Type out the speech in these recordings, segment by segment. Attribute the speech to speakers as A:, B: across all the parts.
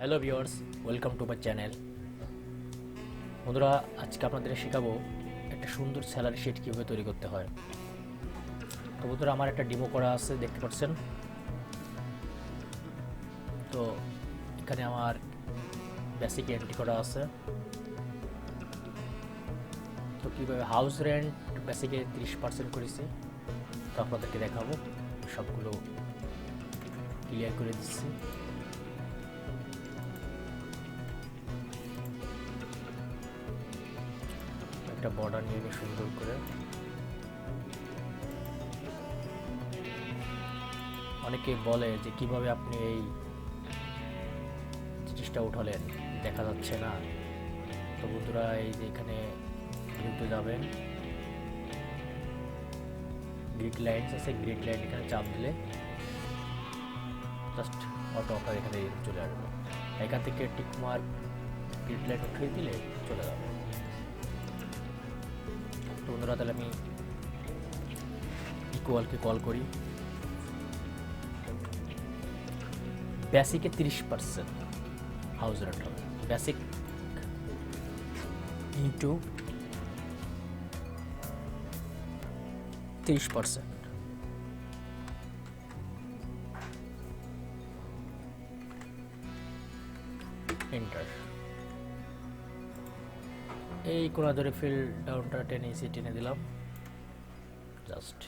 A: Hello viewers, welcome to my channel. বন্ধুরা, আজকে আপনাদের শেখাবো একটা সুন্দর স্যালারি শিট কীভাবে তৈরি করতে হয়। তো বন্ধুরা, আমার একটা ডেমো করা আছে, দেখতে পাচ্ছেন। তো এখানে আমার বেসিক এন্ট্রি করা আছে। তো কীভাবে হাউস রেন্ট বেসিকে 30% করেছি, তো আপনাদেরকে দেখাবো। সবগুলো ক্লিয়ার করে দিচ্ছি। একটা বর্ডার নিয়ে নিই সুন্দর করে। অনেকে বলে যে কিভাবে আপনি এই জিনিসটা উঠালেন, দেখা যাচ্ছে না। তো বন্ধুরা, এই যে এখানে ভিউতে যাবেন, গ্রিড লাইনস আছে, গ্রিড লাইন এখানে চাপ দিলে জাস্ট অটো আপনার এখানে চলে আসবে। এখান থেকে টিক মার্ক গ্রিড লাইন উঠিয়ে দিলে চলে যাবে। তো বন্ধুরা, তাহলে আমি ইকুয়ালকে কল করি। বেসিকে 30% হাউস রেন্ট হবে। Basic into 30%। এন্টার। এই কোনা ধরে ফিল ডাউনটা টেনে দিলাম। জাস্ট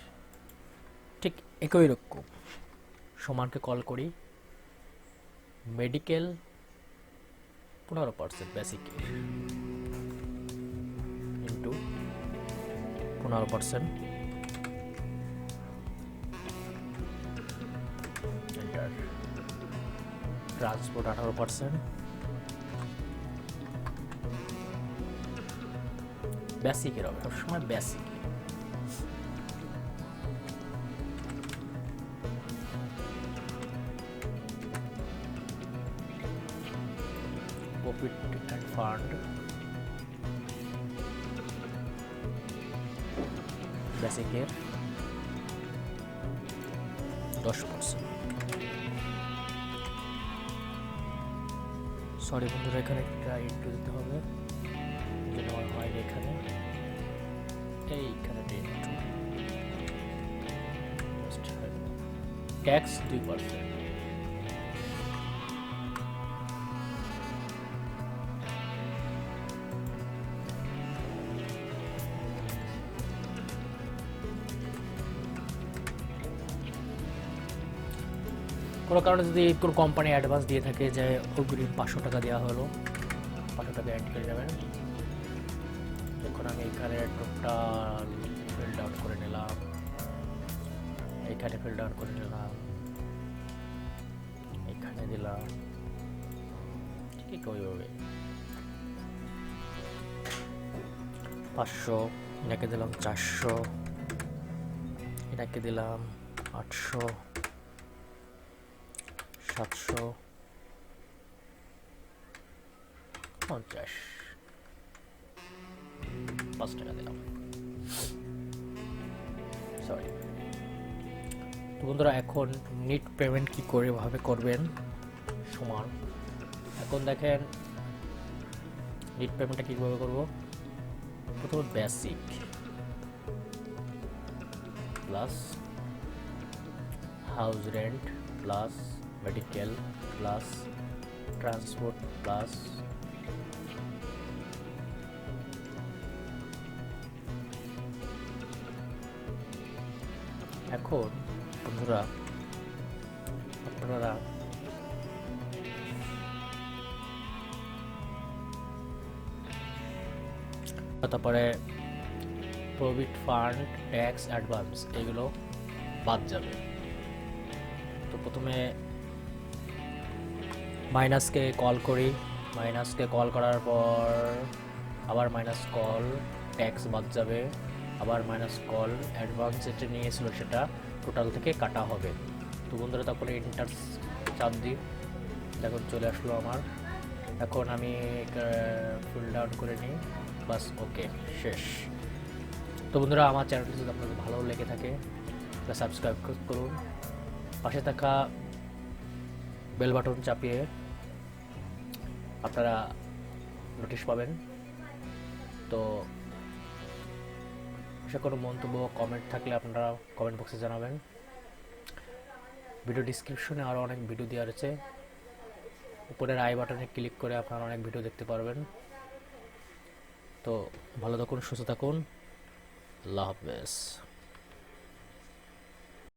A: ঠিক একই রকম সমানকে কল করি। Medical 15% basic into 15%। Enter. Transport 18%। বেসিকের হবে সবসময় বেসিক। প্রফিট অ্যান্ড ফান্ড বেসিকের 10%। সরি বন্ধুরা, এখানে একটা ইন্টু দিতে হবে, যেন হয় এখানে এইখানে ইন্টু। ট্যাক্স 2%। কোনো কারণে যদি কোনো কোম্পানি অ্যাডভান্স দিয়ে থাকে যে অগ্রিম 500 টাকা দেওয়া হলো, 500 টাকা অ্যাড করে যাবেন। এখন আমি এখানে টোটাল ফিল্ড আউট করে নিলাম, এখানে ফিল্ড আউট করে নিলাম, এখানে দিলাম, ঠিক ওইভাবে 500, এটাকে দিলাম 400, এটাকে দিলাম 800, 750, 5 টাকা দিলাম। সরি। তো বন্ধুরা, এখন নিট পেমেন্ট কি করে ভাবে করবেন সমান। এখন দেখেন নিট পেমেন্টটা কীভাবে করব। প্রথমে basic plus house rent plus medical plus transport plus এখন বন্ধুরা আপনারা তারপরে প্রভিট ফান্ড ট্যাক্স অ্যাডভান্স এগুলো বাদ যাবে। তো প্রথমে মাইনাসকে কল করি। মাইনাসকে কল করার পর আবার মাইনাস কল, ট্যাক্স বাদ যাবে, আবার মাইনাস কল, অ্যাডভান্স যেটা নিয়েছিল সেটা টোটাল থেকে কাটা হবে। তো বন্ধুরা, তারপরে এন্টার চাপ দিই, দেখুন চলে আসলো আমার। এখন আমি ফিল ডাউন করে নিই, বাস ওকে, শেষ। তো বন্ধুরা, আমার চ্যানেলটি যদি আপনাদের ভালো লেগে থাকে তাহলে সাবস্ক্রাইব করুন, পাশে থাকা বেল বাটন চাপিয়ে আপনারা নোটিশ পাবেন। তো সে কোনো মন্তব্য কমেন্ট থাকলে আপনারা কমেন্ট বক্সে জানাবেন। ভিডিও ডিসক্রিপশনে আরও অনেক ভিডিও দেওয়া রয়েছে, উপরের আই বাটনে ক্লিক করে আপনারা অনেক ভিডিও দেখতে পারবেন। তো ভালো থাকুন, সুস্থ থাকুন, আল্লাহ হাফেজ।